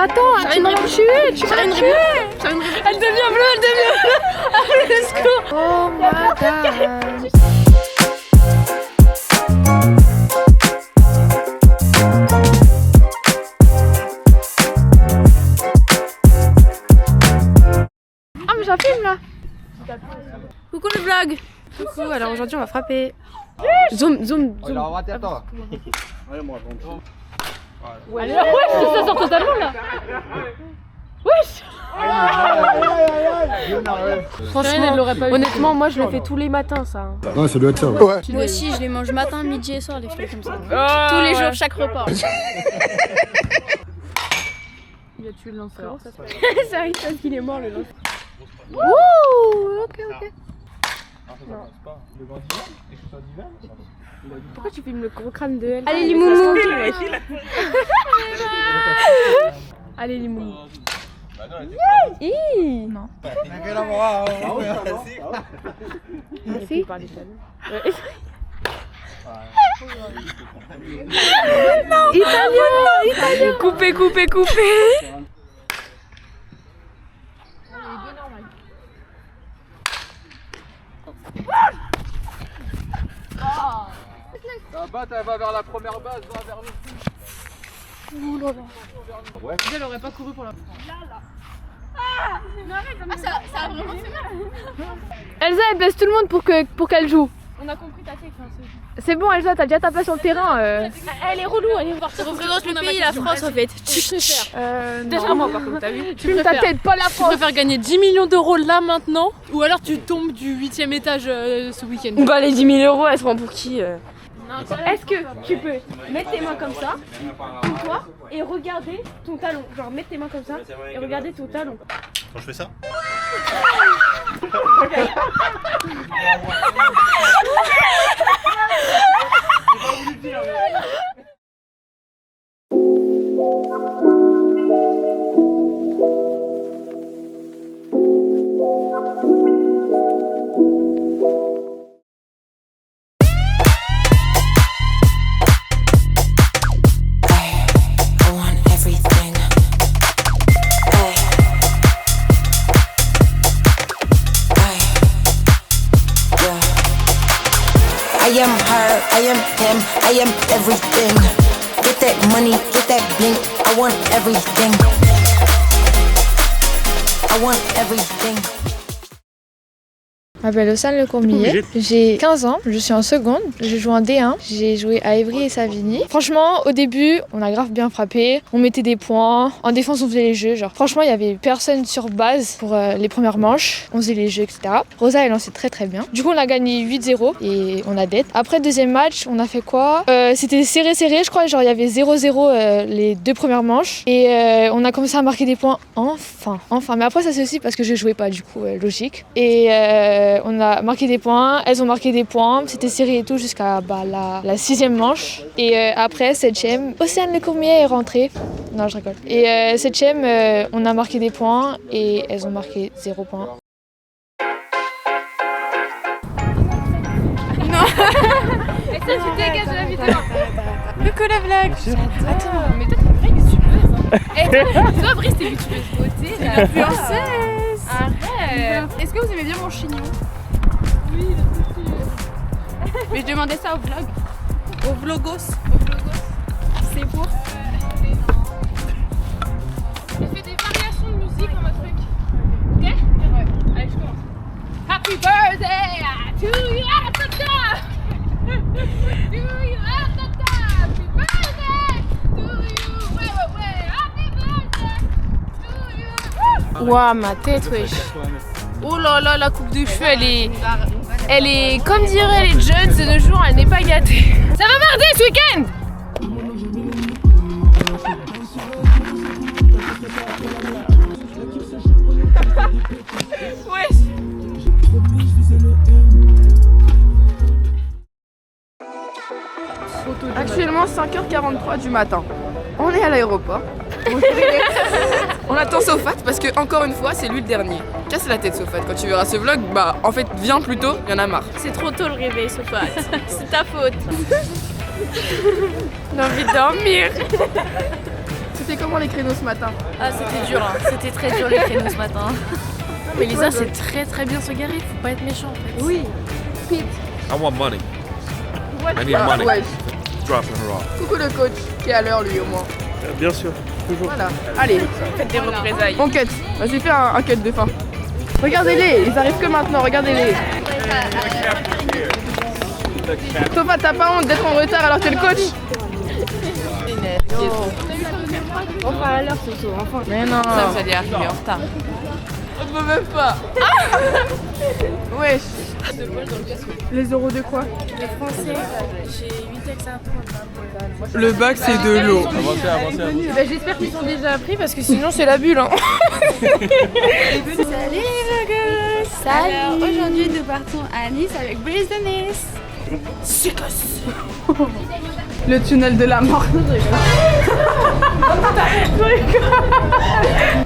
Attends, tu m'as tué, tu m'as tué. Elle devient bleue, elle devient bleue. Allez, let's go. Oh my god. Ah mais j'affume là. Coucou le vlog. Coucou, alors aujourd'hui on va frapper. Zoom, zoom, zoom. Attends. Allez, wesh, ça sort totalement là. Wesh. Franchement, honnêtement, moi je le fais tous les matins ça. Ouais, ça doit être ça. Ouais. Moi aussi, je les mange matin, midi et soir, les fruits comme ça. Oh, Tous les jours, chaque repas. Il a tué le lanceur. C'est vrai qu'il est mort le lanceur. Ouh, ok, ok. Pourquoi tu filmes le gros crâne de elle? Allez les moumous. Allez les moumous. Non. Merci. Italien. Coupé, coupé, coupé. La batte, elle va vers la première base, va vers nous. Elle aurait pas couru pour la. Ça a vraiment fait mal. Elsa, elle baisse tout le monde pour qu'elle joue. On a compris ta tête. C'est bon Elsa, t'as déjà ta place sur le terrain. Elle est relou, elle est partie. Ça représente le pays, la France en fait. Déjà moi par contre, t'as vu? Fume ta tête, pas la Tu France. préfères gagner 10 millions d'euros là maintenant ou alors tu tombes du 8ème étage ce week-end? Bah les 10 000 euros, elles seront pour qui Est-ce que tu peux mettre tes mains comme ça, toi, et regarder ton talon? Genre mettre tes mains comme ça et regarder ton talon. Quand je fais ça? I am her, I am him, I am everything. Get that money, get that blink, I want everything. I want everything. Je m'appelle Océane Lecourmillet, j'ai 15 ans, je suis en seconde, je joue en D1, j'ai joué à Évry et Savigny. Franchement, au début, on a grave bien frappé, on mettait des points, en défense on faisait les jeux, genre franchement il y avait personne sur base pour les premières manches, on faisait les jeux etc. Rosa elle lançait très très bien. Du coup on a gagné 8-0 et on a dead. Après deuxième match, on a fait quoi? C'était serré, je crois, genre il y avait 0-0 les deux premières manches et on a commencé à marquer des points enfin. Mais après ça c'est aussi parce que je jouais pas du coup, logique. Et on a marqué des points, elles ont marqué des points, c'était serré et tout jusqu'à la 6ème manche. Et après, 7ème, Océane Lecourmillet est rentrée. Non, je rigole. Et 7ème, on a marqué des points et elles ont marqué 0 points. Et ça, tu dégages de la vidéo. Coucou la vlog. Attends, mais toi t'es vraie youtubeuse. Et toi, Brice, t'es youtubeuse beauté, la influenceuse. Arrête. Est-ce que vous aimez bien mon chignon? Oui, il est trop stylé. Mais je demandais ça au vlog. Au vlogos. C'est pour. On fait des variations de musique dans notre truc. Ok? Ouais. Allez, je commence. Happy birthday to you at the top. To you at the top. Happy birthday to you. Ouais. Happy birthday to you. Ouah, ma tête, wesh. Oh là là, la coupe de cheveux, elle est comme diraient les jeunes de nos jours, elle n'est pas gâtée. Ça va marder ce week-end. Wesh. Actuellement 5h43 du matin. On est à l'aéroport. On attend Sofat parce que encore une fois c'est lui le dernier. Casse la tête Sofat, quand tu verras ce vlog, bah en fait viens plus tôt, il y en a marre. C'est trop tôt le réveil, Sofat. C'est ta faute. J'ai envie de dormir. C'était comment les créneaux ce matin? Ah, c'était dur, hein. C'était très dur les créneaux ce matin. Mais Lisa, c'est très bien se garer, faut pas être méchant en fait. Oui. Pete. I want money. I need money. Ouais. Dropping her off. Coucou le coach qui est à l'heure lui au moins. Bien sûr, toujours. Voilà. Allez, Faites des représailles. on cut. Vas-y, fais un cut de fin. Regardez-les, ils arrivent que maintenant, regardez-les. Sofa, t'as pas honte d'être en retard alors que t'es le coach? Enfin à l'heure, Soso, enfin. Mais non. Ça, vous allez arriver en retard. On ne peut même pas. Wesh. Les euros de quoi? Les Français, j'ai 8 ex à apprendre. Le bac c'est de l'eau. Avancez. Bah, j'espère qu'ils sont déjà appris parce que sinon c'est la bulle. Hein. Salut les vlogueuses. Alors aujourd'hui nous partons à Nice avec Brise de Nice. Le tunnel de la mort.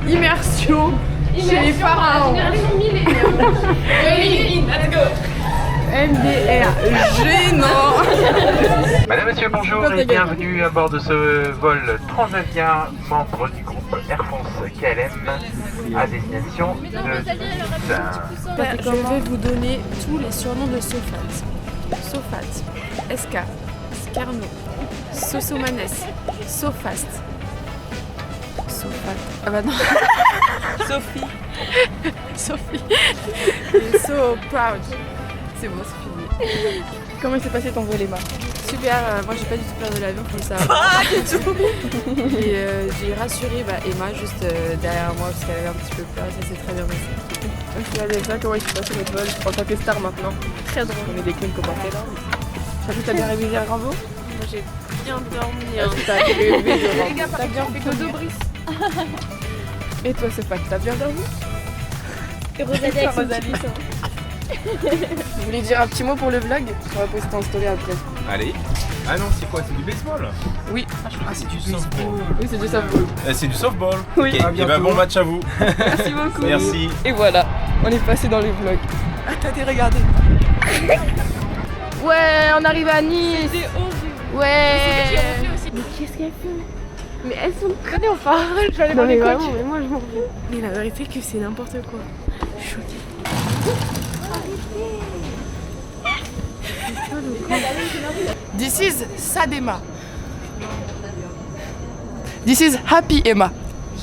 Immersion chez les pharaons. MDR. Gênant. Madame, Monsieur, bonjour et bienvenue à bord de ce vol transavien membre du groupe Air France KLM à destination de Nice. Je vais vous donner tous les surnoms de Sofat. Sofat, SK, Scarno, Sosomanes, Sofast. Sofat. Ah bah non. Sophie. Sophie. Et So Proud. C'est bon, c'est fini. Comment s'est passé ton vol, Emma? Super, moi j'ai pas du tout peur de l'avion, comme ça. Pas du tout. Et j'ai rassuré Emma juste derrière moi parce qu'elle avait un petit peu peur et ça s'est très bien passé. Ça, comment il s'est passé notre vol? En tant que star maintenant. Très drôle. On est des clowns comme là. T'as bien révisé un Rambo? Moi j'ai bien dormi. Hein. T'as bien fait Dodo Brice. Et toi, Sophie, t'as bien dormi? Rosalie. Vous voulez dire un petit mot pour le vlog? On va poster en story après. Allez. Ah non, c'est quoi? C'est du baseball? Oui. Ah, c'est du softball. Oui, c'est du softball. C'est du softball. Oui. Ok, et ben bon match à vous. Merci beaucoup. Merci. Et voilà, on est passé dans le vlog. Attendez, regardez. Ouais, on arrive à Nice. Ouais. Mais qu'est-ce qu'elles font? Mais elles sont Allez, on part. J'allais Non voir mais les coachs. vraiment, mais moi je m'en fous. Mais la vérité que c'est n'importe quoi. Je suis choquée. This is Sad Emma. This is Happy Emma.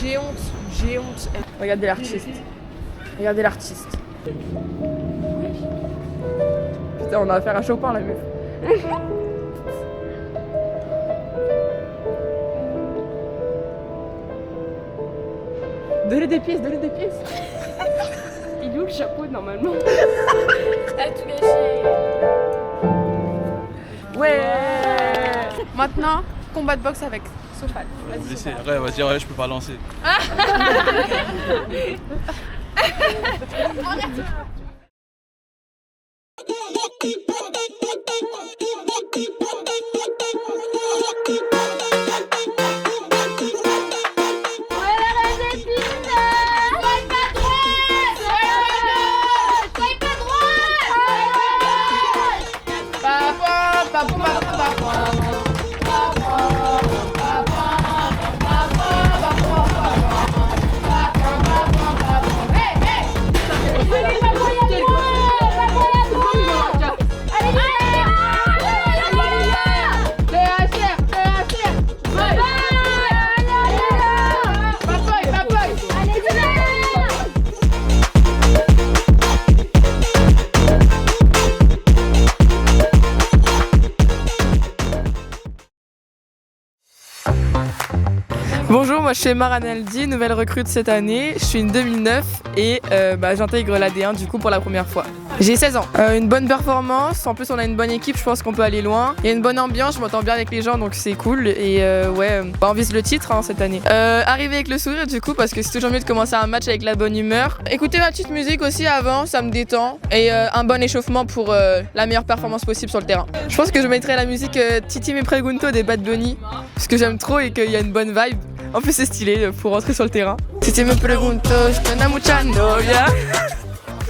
J'ai honte. Regardez l'artiste. Regardez l'artiste. Putain, on a affaire à Chopin, la meuf. Donnez des pièces. Il est où le chapeau normalement? À tout gâcher. Ouais. Maintenant, combat de boxe avec Sophal. Vas-y, je peux pas lancer. Bonjour, moi je suis Maranaldi, nouvelle recrue de cette année. Je suis une 2009 et j'intègre l'AD1 du coup pour la première fois. J'ai 16 ans. Une bonne performance, en plus on a une bonne équipe, je pense qu'on peut aller loin. Il y a une bonne ambiance, je m'entends bien avec les gens donc c'est cool. Et on vise le titre cette année. Arriver avec le sourire du coup parce que c'est toujours mieux de commencer un match avec la bonne humeur. Écouter ma petite musique aussi avant, ça me détend. Et un bon échauffement pour la meilleure performance possible sur le terrain. Je pense que je mettrai la musique Titi Me Pregunto des Bad Bunny parce que j'aime trop et qu'il y a une bonne vibe. En plus c'est stylé pour rentrer sur le terrain. Titi Me Pregunto, je te mucha novia.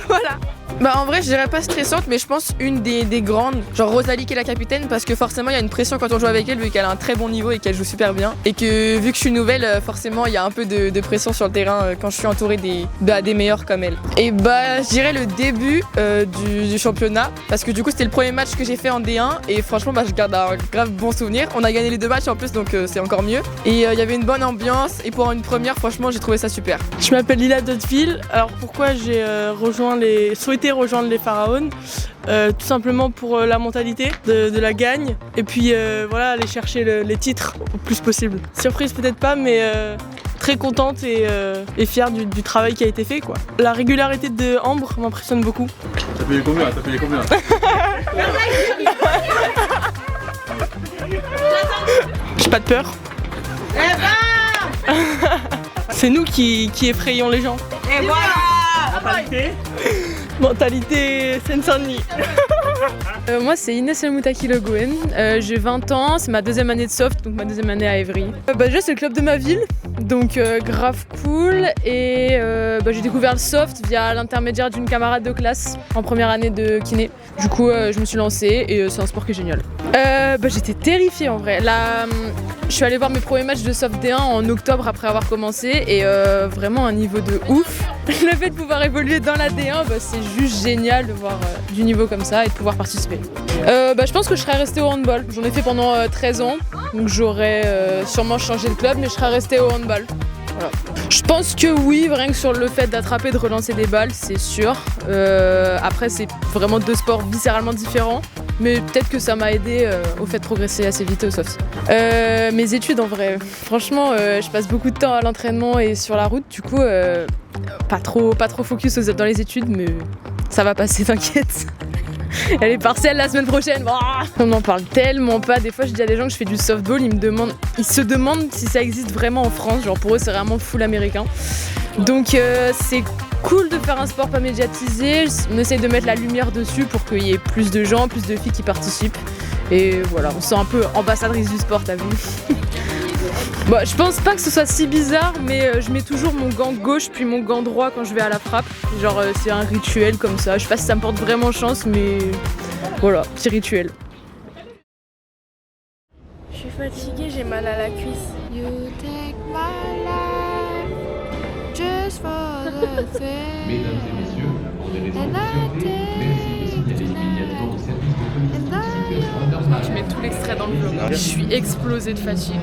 Voilà. Bah en vrai je dirais pas stressante mais je pense une des grandes, genre Rosalie qui est la capitaine parce que forcément il y a une pression quand on joue avec elle vu qu'elle a un très bon niveau et qu'elle joue super bien et que vu que je suis nouvelle forcément il y a un peu de pression sur le terrain quand je suis entourée des meilleurs comme elle. Et bah je dirais le début du championnat parce que du coup c'était le premier match que j'ai fait en D1 et franchement bah je garde un grave bon souvenir. On a gagné les 2 matchs en plus donc c'est encore mieux et il y avait une bonne ambiance et pour une première franchement j'ai trouvé ça super. Je m'appelle Lila Dotteville. Alors pourquoi j'ai souhaité rejoindre les Pharaons, tout simplement pour la mentalité de la gagne et puis voilà aller chercher les titres au plus possible. Surprise peut-être pas mais très contente et fière du travail qui a été fait quoi. La régularité de Ambre m'impressionne beaucoup. T'as payé combien? J'ai pas de peur. C'est nous qui effrayons les gens. Et voilà. Mentalité Seine-Saint-Denis. Moi c'est Inès Elmoutaki Le Gouen, j'ai 20 ans, c'est ma 2e année de soft, donc ma 2e année à Évry. Déjà c'est le club de ma ville, donc grave cool et j'ai découvert le soft via l'intermédiaire d'une camarade de classe en première année de kiné. Du coup je me suis lancée et c'est un sport qui est génial. J'étais terrifiée en vrai. Là, je suis allée voir mes premiers matchs de soft D1 en octobre après avoir commencé et vraiment un niveau de ouf. Le fait de pouvoir évoluer dans la D1, c'est juste génial de voir du niveau comme ça et de pouvoir participer. Je pense que je serais restée au handball. J'en ai fait pendant 13 ans, donc j'aurais sûrement changé de club, mais je serais restée au handball. Voilà. Je pense que oui, rien que sur le fait d'attraper, de relancer des balles, c'est sûr. Après, c'est vraiment 2 sports viscéralement différents, mais peut-être que ça m'a aidé au fait de progresser assez vite au soft. Mes études en vrai, franchement, je passe beaucoup de temps à l'entraînement et sur la route, du coup, pas trop focus dans les études, mais ça va passer, t'inquiète. Elle est partielle la semaine prochaine. On n'en parle tellement pas. Des fois, je dis à des gens que je fais du softball, ils se demandent si ça existe vraiment en France. Genre pour eux, c'est vraiment full américain. Donc c'est cool de faire un sport pas médiatisé. On essaye de mettre la lumière dessus pour qu'il y ait plus de gens, plus de filles qui participent. Et voilà, on se sent un peu ambassadrice du sport, t'as vu. Je pense pas que ce soit si bizarre, mais je mets toujours mon gant gauche puis mon gant droit quand je vais à la frappe. Genre c'est un rituel comme ça. Je sais pas si ça me porte vraiment chance, mais voilà, petit rituel. Je suis fatiguée, j'ai mal à la cuisse. You take my life just for the thing. Mesdames et messieurs, pour des raisons And de I sûreté, merci de signaler immédiatement au service de police de situation normale. Je mets tout l'extrait dans le vlog. Je suis explosée de fatigue.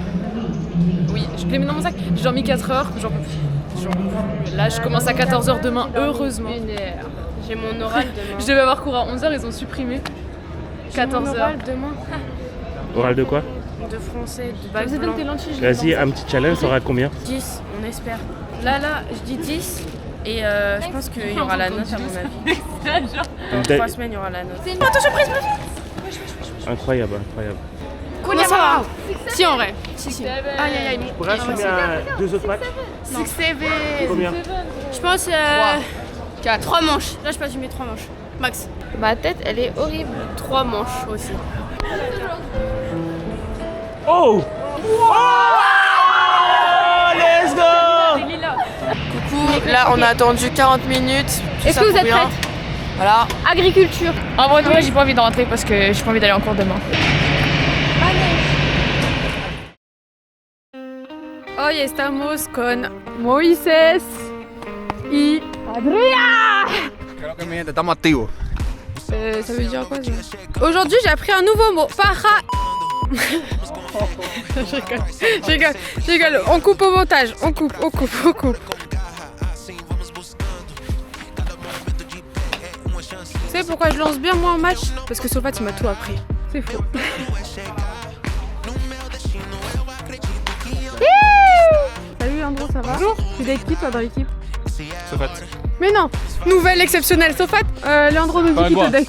Oui, je l'ai mis dans mon sac. J'ai dormi 4 heures, j'en peux plus. Là, je commence à 14h demain, heureusement. J'ai mon oral demain. Je devais avoir cours à 11h, ils ont supprimé. 14h. Oral demain. Oral de quoi? De français, de bac Vous êtes blanc. tes lentilles, Vas-y, un petit challenge, t'auras combien? 10, on espère. Là, je dis 10 et je pense qu'il y aura la note à mon avis. Dans 3 semaines, il y aura la note. Attention, prise. Incroyable. Comment ça va? Si, en vrai. Si. Aïe. Tu pourrais assumer 2 autres matchs? 6-7. Combien? Je pense 3 manches. Là, je passe, je mets 3 manches. Max. Ma tête, elle est horrible. 3 manches aussi. Oh! Let's go! Coucou, là on a attendu 40 minutes. Est-ce que vous êtes prête? Voilà. Agriculture. En vrai, moi, j'ai pas envie de rentrer parce que j'ai pas envie d'aller en cours demain. Hoy estamos con Moisés y Adrián. Estamos activos. Ça veut dire quoi ça? Aujourd'hui j'ai appris un nouveau mot, je rigole. On coupe au montage, on coupe. Vous savez pourquoi je lance bien moi en match? Parce que Sofat il m'a tout appris. C'est faux. Salut Andro, ça va? Bonjour. Tu es d'équipe toi dans l'équipe? Sofat. Mais non. Nouvelle exceptionnelle, Sofat. Leandro nous dit qu'il te date.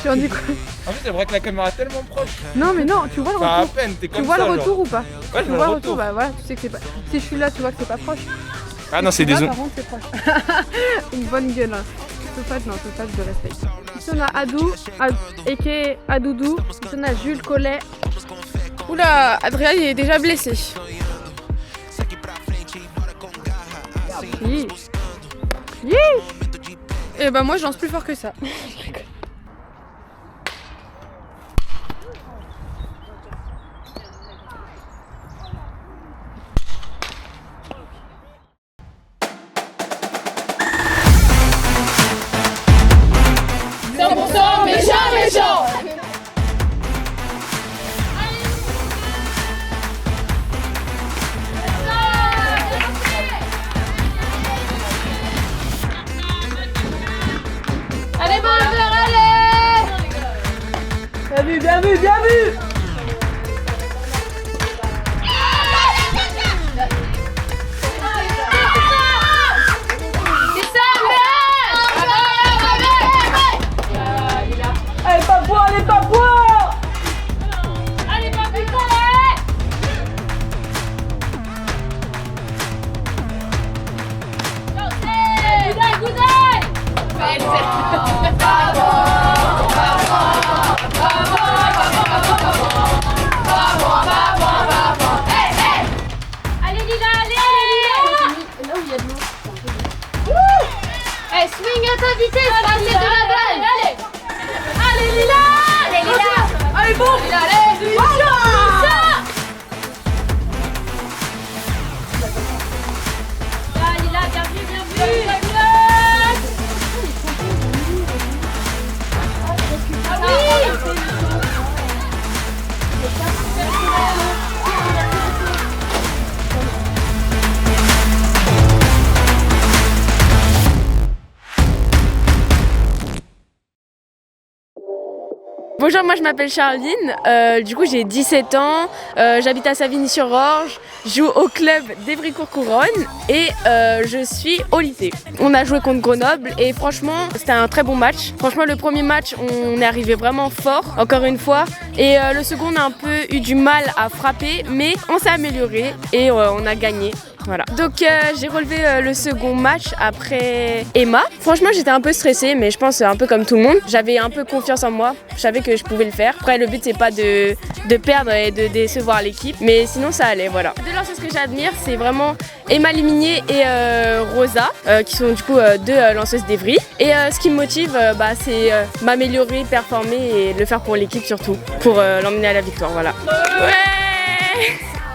Tu en dis quoi? En fait, c'est vrai que la caméra est tellement proche. Non mais non, tu vois le Enfin, à retour. peine, t'es comme Tu vois ça, le retour genre. ou pas? Ouais, Tu vois le retour, bah voilà, tu sais que c'est pas. Si je suis là, tu vois que c'est pas proche. Ah non, c'est des Là, zones. par contre, c'est proche. Une bonne gueule. Hein. Sofat, non, Sofat, je respecte. Ici on a Adou, Eke Adoudou. Ici on a Jules Collet. Oula, Adrien il est déjà blessé. Et bah moi je lance plus fort que ça. Allez, bon lever, allez! Bien vu, bien vu, bien vu! C'est ça, Allez, Papouas, allez, Papouas! allez, papi, allez, Lila, allez! Là où il y a de l'eau. Eh, swing à ta vitesse, passez de la balle! Allez! Allez, Lila! Allez, Lila! Allez, bon! Lila, allez! Lila! Ah, Lila, bien vu, bien vu! Ah oui! Bonjour, moi je m'appelle Charline, du coup j'ai 17 ans, j'habite à Savigny-sur-Orge, je joue au club d'Évry-Courcouronnes et je suis au lycée. On a joué contre Grenoble et franchement c'était un très bon match. Franchement le premier match on est arrivé vraiment fort, encore une fois, et le second on a un peu eu du mal à frapper mais on s'est amélioré et on a gagné. Voilà. Donc j'ai relevé le second match après Emma. Franchement j'étais un peu stressée mais je pense un peu comme tout le monde. J'avais un peu confiance en moi, je savais que je pouvais le faire. Après le but c'est pas de perdre et de décevoir l'équipe, mais sinon ça allait, voilà. De lanceuses que j'admire c'est vraiment Emma Liminier et Rosa qui sont du coup deux lanceuses d'Evry. Et ce qui me motive c'est m'améliorer, performer et le faire pour l'équipe surtout, pour l'emmener à la victoire, voilà. Ouais.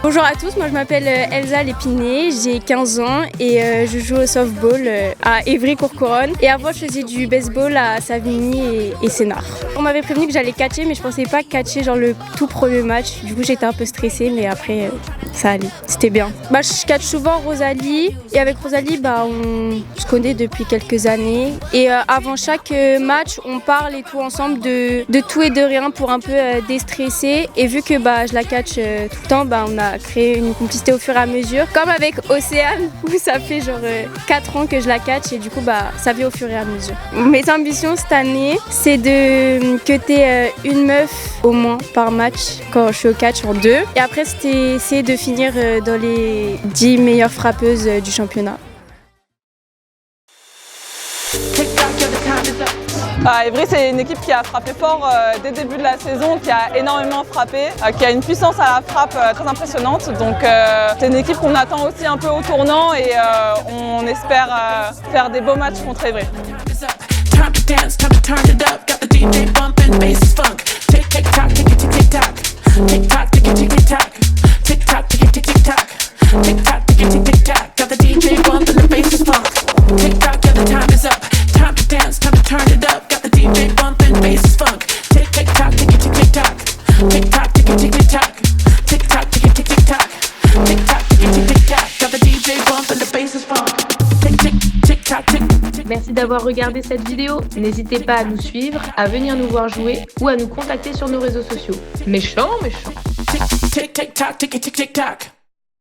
Bonjour à tous, moi je m'appelle Elsa Lépiné, j'ai 15 ans et je joue au softball à Évry-Courcouronnes. Et avant je faisais du baseball à Savigny et Sénart. On m'avait prévenu que j'allais catcher mais je pensais pas catcher genre le tout premier match. Du coup j'étais un peu stressée mais après ça allait, c'était bien. Je catch souvent Rosalie et avec Rosalie on se connaît depuis quelques années. Et avant chaque match on parle et tout ensemble de tout et de rien pour un peu déstresser. Et vu que je la catch tout le temps, on a créé une complicité au fur et à mesure, comme avec Océane où ça fait genre 4 ans que je la catch et du coup ça vient au fur et à mesure. Mes ambitions cette année c'est de cutter une meuf au moins par match quand je suis au catch en 2 et après c'était essayer de finir dans les 10 meilleures frappeuses du championnat. Évry, c'est une équipe qui a frappé fort dès le début de la saison, qui a énormément frappé, qui a une puissance à la frappe très impressionnante. Donc c'est une équipe qu'on attend aussi un peu au tournant et on espère faire des beaux matchs contre Évry. Merci d'avoir regardé cette vidéo. N'hésitez pas à nous suivre, à venir nous voir jouer ou à nous contacter sur nos réseaux sociaux. Méchant, méchant.